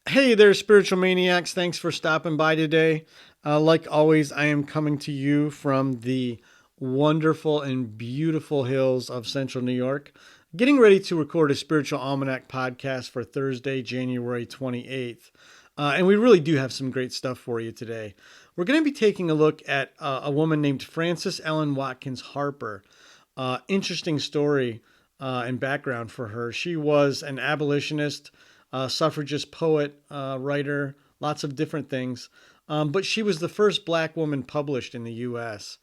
Hey there, spiritual maniacs. Thanks for stopping by today. Like always, I am coming to you from the wonderful and beautiful hills of central New York, getting ready to record a spiritual almanac podcast for Thursday, January 28th. And we really do have some great stuff for you today. We're going to be taking a look at a woman named Frances Ellen Watkins Harper. Interesting story and background for her. She was an abolitionist, suffragist, poet, writer, lots of different things. But she was the first black woman published in the U.S.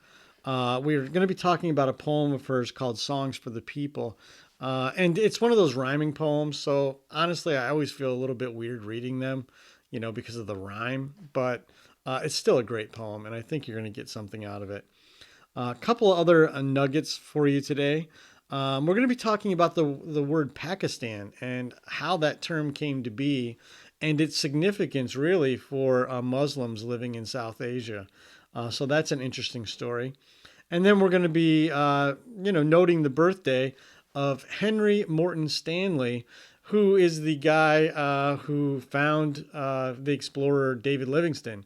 We're going to be talking about a poem of hers called Songs for the People. And it's one of those rhyming poems. So honestly, I always feel a little bit weird reading them, because of the rhyme. But it's still a great poem, and I think you're going to get something out of it. A couple other nuggets for you today. We're going to be talking about the word Pakistan and how that term came to be and its significance really for Muslims living in South Asia. So that's an interesting story. And then we're going to be, noting the birthday of Henry Morton Stanley, who is the guy who found the explorer David Livingstone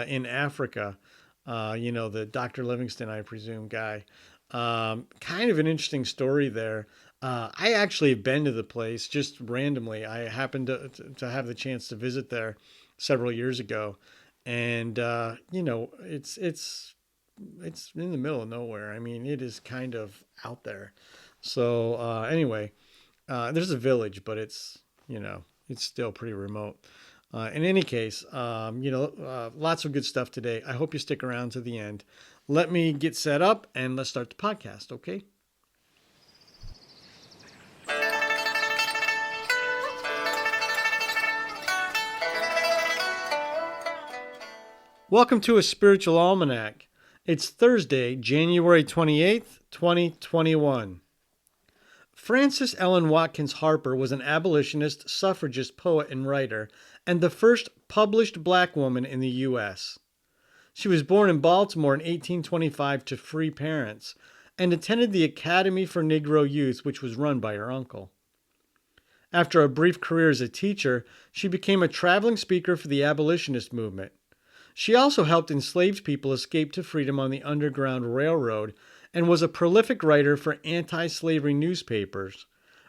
in Africa. The Dr. Livingston, I presume, guy. Kind of an interesting story there. I actually have been to the place just randomly. I happened to have the chance to visit there several years ago, and it's in the middle of nowhere. I mean, it is kind of out there. So anyway, there's a village, but it's still pretty remote. In any case, lots of good stuff today. I hope you stick around to the end. Let me get set up and let's start the podcast, okay? Welcome to a spiritual almanac. It's Thursday, January 28th, 2021. Frances Ellen Watkins Harper was an abolitionist, suffragist, poet, and writer, and the first published black woman in the U.S. She was born in Baltimore in 1825 to free parents and attended the Academy for Negro Youth, which was run by her uncle. After a brief career as a teacher, she became a traveling speaker for the abolitionist movement. She also helped enslaved people escape to freedom on the Underground Railroad and was a prolific writer for anti slavery newspapers,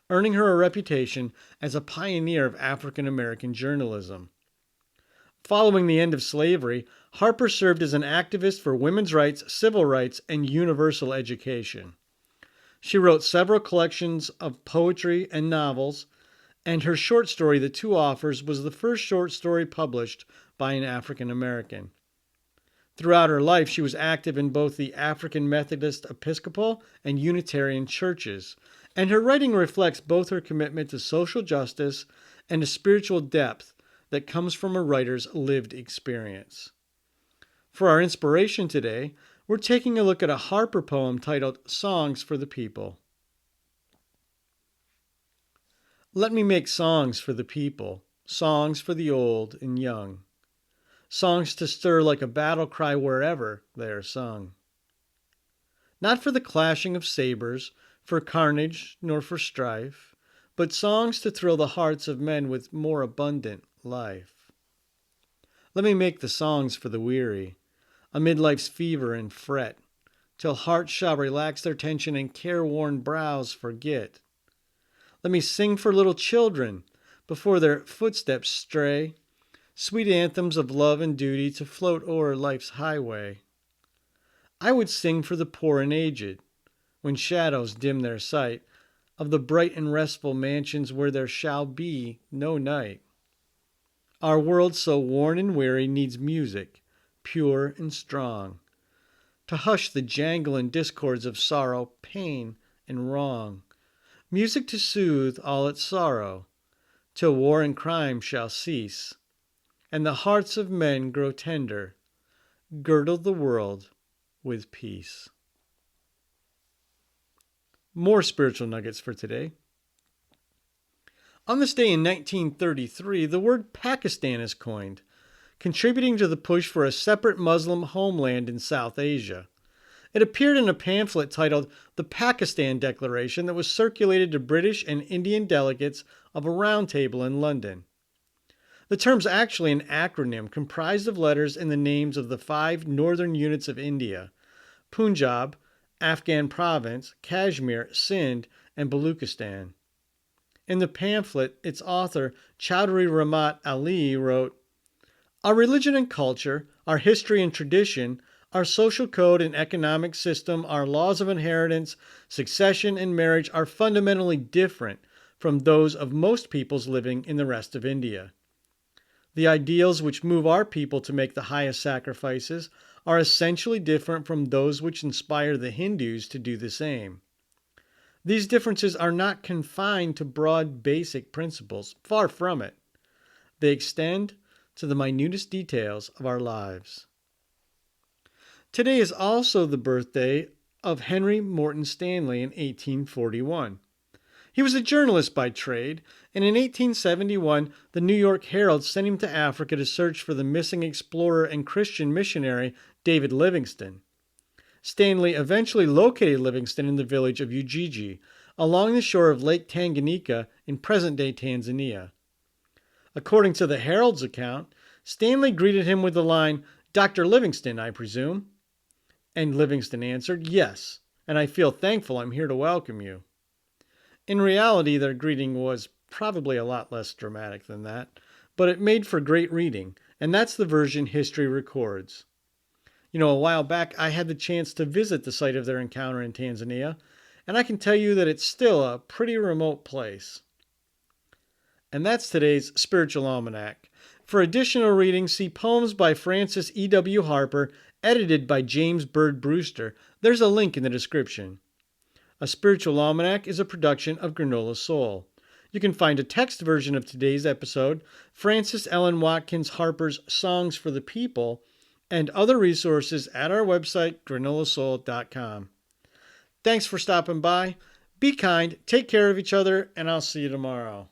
earning her a reputation as a pioneer of African American journalism. Following the end of slavery, Harper served as an activist for women's rights, civil rights, and universal education. She wrote several collections of poetry and novels, and her short story, The Two Offers, was the first short story published by an African American. Throughout her life, she was active in both the African Methodist Episcopal and Unitarian churches, and her writing reflects both her commitment to social justice and a spiritual depth that comes from a writer's lived experience. For our inspiration today, we're taking a look at a Harper poem titled Songs for the People. Let me make songs for the people, songs for the old and young, songs to stir like a battle cry wherever they are sung. Not for the clashing of sabers, for carnage, nor for strife, but songs to thrill the hearts of men with more abundant life. Let me make the songs for the weary, amid life's fever and fret, till hearts shall relax their tension and careworn brows forget. Let me sing for little children before their footsteps stray, sweet anthems of love and duty to float o'er life's highway. I would sing for the poor and aged, when shadows dim their sight, of the bright and restful mansions where there shall be no night. Our world so worn and weary needs music, pure and strong, to hush the jangle and discords of sorrow, pain, and wrong. Music to soothe all its sorrow, till war and crime shall cease, and the hearts of men grow tender, girdle the world with peace. More spiritual nuggets for today. On this day in 1933, the word Pakistan is coined, contributing to the push for a separate Muslim homeland in South Asia. It appeared in a pamphlet titled The Pakistan Declaration that was circulated to British and Indian delegates of a round table in London. The term's actually an acronym comprised of letters in the names of the 5 northern units of India: Punjab, Afghan Province, Kashmir, Sindh, and Baluchistan. In the pamphlet, its author, Chaudhry Ramat Ali, wrote, "Our religion and culture, our history and tradition, our social code and economic system, our laws of inheritance, succession, and marriage are fundamentally different from those of most peoples living in the rest of India. The ideals which move our people to make the highest sacrifices are essentially different from those which inspire the Hindus to do the same. These differences are not confined to broad basic principles, far from it. They extend to the minutest details of our lives." Today is also the birthday of Henry Morton Stanley in 1841. He was a journalist by trade, and in 1871, the New York Herald sent him to Africa to search for the missing explorer and Christian missionary David Livingstone. Stanley eventually located Livingstone in the village of Ujiji, along the shore of Lake Tanganyika in present-day Tanzania. According to the Herald's account, Stanley greeted him with the line, "Dr. Livingstone, I presume?" And Livingstone answered, "Yes, and I feel thankful I'm here to welcome you." In reality, their greeting was probably a lot less dramatic than that, but it made for great reading, and that's the version history records. A while back, I had the chance to visit the site of their encounter in Tanzania, and I can tell you that it's still a pretty remote place. And that's today's Spiritual Almanac. For additional reading, see Poems by Francis E.W. Harper, edited by James Burd Brewster. There's a link in the description. A Spiritual Almanac is a production of Granola Soul. You can find a text version of today's episode, Francis Ellen Watkins Harper's Songs for the People, and other resources at our website, granolasoul.com. Thanks for stopping by. Be kind, take care of each other, and I'll see you tomorrow.